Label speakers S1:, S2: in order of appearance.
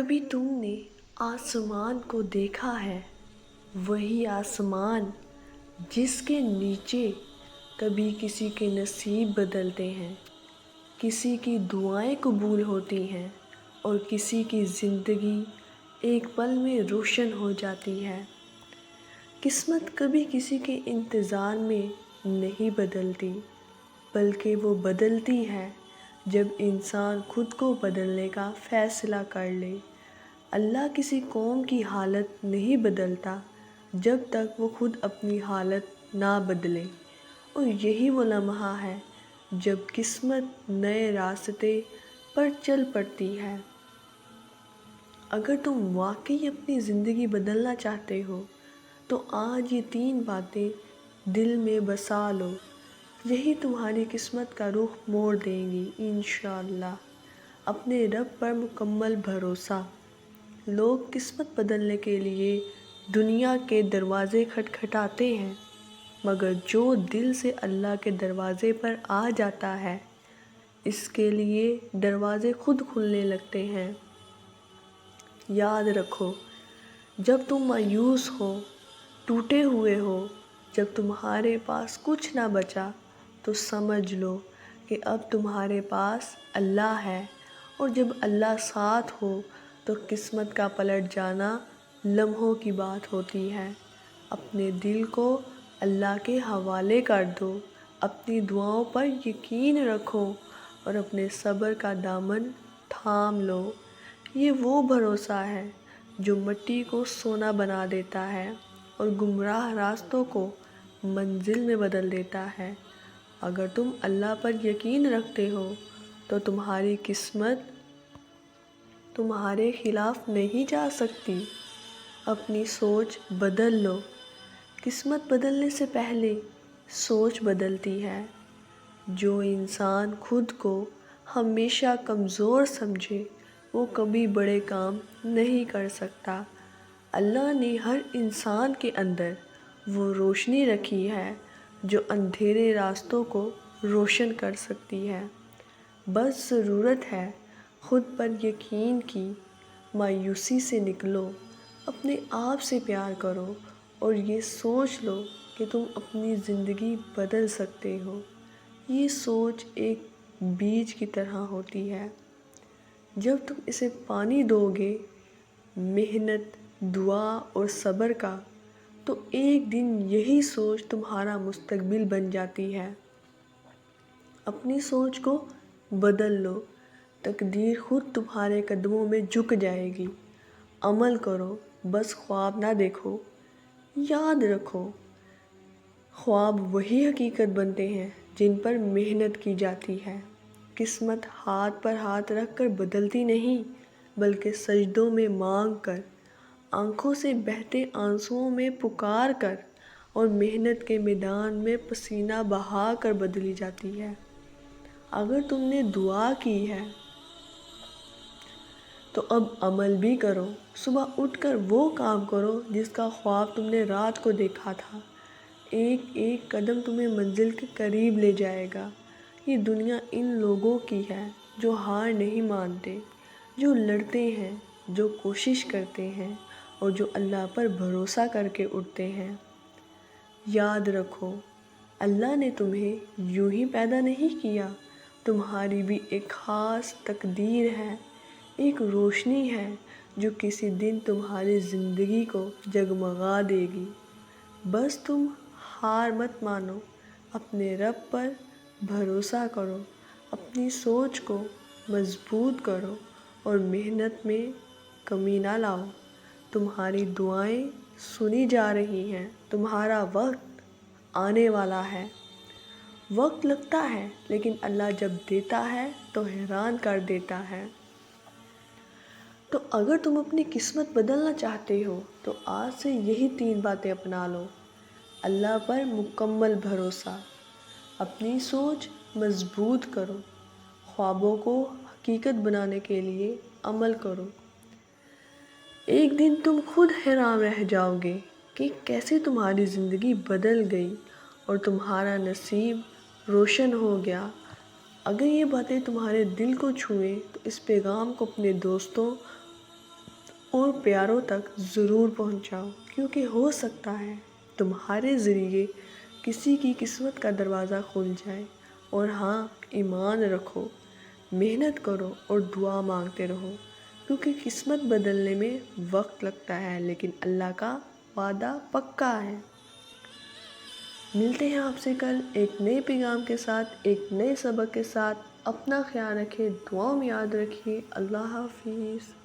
S1: کبھی تم نے آسمان کو دیکھا ہے؟ وہی آسمان جس کے نیچے کبھی کسی کے نصیب بدلتے ہیں، کسی کی دعائیں قبول ہوتی ہیں اور کسی کی زندگی ایک پل میں روشن ہو جاتی ہے۔ قسمت کبھی کسی کے انتظار میں نہیں بدلتی، بلکہ وہ بدلتی ہے جب انسان خود کو بدلنے کا فیصلہ کر لے۔ اللہ کسی قوم کی حالت نہیں بدلتا جب تک وہ خود اپنی حالت نہ بدلے، اور یہی وہ لمحہ ہے جب قسمت نئے راستے پر چل پڑتی ہے۔ اگر تم واقعی اپنی زندگی بدلنا چاہتے ہو تو آج یہ 3 باتیں دل میں بسا لو، یہی تمہاری قسمت کا رخ موڑ دیں گی انشاءاللہ۔ اپنے رب پر مکمل بھروسہ۔ لوگ قسمت بدلنے کے لیے دنیا کے دروازے کھٹکھٹاتے ہیں، مگر جو دل سے اللہ کے دروازے پر آ جاتا ہے، اس کے لیے دروازے خود کھلنے لگتے ہیں۔ یاد رکھو، جب تم مایوس ہو، ٹوٹے ہوئے ہو، جب تمہارے پاس کچھ نہ بچا، تو سمجھ لو کہ اب تمہارے پاس اللہ ہے، اور جب اللہ ساتھ ہو تو قسمت کا پلٹ جانا لمحوں کی بات ہوتی ہے۔ اپنے دل کو اللہ کے حوالے کر دو، اپنی دعاؤں پر یقین رکھو اور اپنے صبر کا دامن تھام لو۔ یہ وہ بھروسہ ہے جو مٹی کو سونا بنا دیتا ہے اور گمراہ راستوں کو منزل میں بدل دیتا ہے۔ اگر تم اللہ پر یقین رکھتے ہو تو تمہاری قسمت تمہارے خلاف نہیں جا سکتی۔ اپنی سوچ بدل لو۔ قسمت بدلنے سے پہلے سوچ بدلتی ہے۔ جو انسان خود کو ہمیشہ کمزور سمجھے وہ کبھی بڑے کام نہیں کر سکتا۔ اللہ نے ہر انسان کے اندر وہ روشنی رکھی ہے جو اندھیرے راستوں کو روشن کر سکتی ہے۔ بس ضرورت ہے خود پر یقین کی۔ مایوسی سے نکلو، اپنے آپ سے پیار کرو اور یہ سوچ لو کہ تم اپنی زندگی بدل سکتے ہو۔ یہ سوچ ایک بیج کی طرح ہوتی ہے، جب تم اسے پانی دو گے، محنت، دعا اور صبر کا، تو ایک دن یہی سوچ تمہارا مستقبل بن جاتی ہے۔ اپنی سوچ کو بدل لو، تقدیر خود تمہارے قدموں میں جھک جائے گی۔ عمل کرو، بس خواب نہ دیکھو۔ یاد رکھو، خواب وہی حقیقت بنتے ہیں جن پر محنت کی جاتی ہے۔ قسمت ہاتھ پر ہاتھ رکھ کر بدلتی نہیں، بلکہ سجدوں میں مانگ کر، آنکھوں سے بہتے آنسوؤں میں پکار کر اور محنت کے میدان میں پسینہ بہا کر بدلی جاتی ہے۔ اگر تم نے دعا کی ہے تو اب عمل بھی کرو۔ صبح اٹھ کر وہ کام کرو جس کا خواب تم نے رات کو دیکھا تھا۔ ایک ایک قدم تمہیں منزل کے قریب لے جائے گا۔ یہ دنیا ان لوگوں کی ہے جو ہار نہیں مانتے، جو لڑتے ہیں، جو کوشش کرتے ہیں اور جو اللہ پر بھروسہ کر کے اٹھتے ہیں۔ یاد رکھو، اللہ نے تمہیں یوں ہی پیدا نہیں کیا۔ تمہاری بھی ایک خاص تقدیر ہے، ایک روشنی ہے جو کسی دن تمہاری زندگی کو جگمگا دے گی۔ بس تم ہار مت مانو، اپنے رب پر بھروسہ کرو، اپنی سوچ کو مضبوط کرو اور محنت میں کمی نہ لاؤ۔ تمہاری دعائیں سنی جا رہی ہیں، تمہارا وقت آنے والا ہے۔ وقت لگتا ہے لیکن اللہ جب دیتا ہے تو حیران کر دیتا ہے۔ تو اگر تم اپنی قسمت بدلنا چاہتے ہو تو آج سے یہی 3 باتیں اپنا لو۔ اللہ پر مکمل بھروسہ، اپنی سوچ مضبوط کرو، خوابوں کو حقیقت بنانے کے لیے عمل کرو۔ ایک دن تم خود حیران رہ جاؤ گے کہ کیسے تمہاری زندگی بدل گئی اور تمہارا نصیب روشن ہو گیا۔ اگر یہ باتیں تمہارے دل کو چھوئیں تو اس پیغام کو اپنے دوستوں، پیاروں تک ضرور پہنچاؤ، کیونکہ ہو سکتا ہے تمہارے ذریعے کسی کی قسمت کا دروازہ کھل جائے۔ اور ہاں، ایمان رکھو، محنت کرو اور دعا مانگتے رہو، کیونکہ قسمت بدلنے میں وقت لگتا ہے لیکن اللہ کا وعدہ پکا ہے۔ ملتے ہیں آپ سے کل ایک نئے پیغام کے ساتھ، ایک نئے سبق کے ساتھ۔ اپنا خیال رکھیں، دعاؤں میں یاد رکھیے۔ اللہ حافظ۔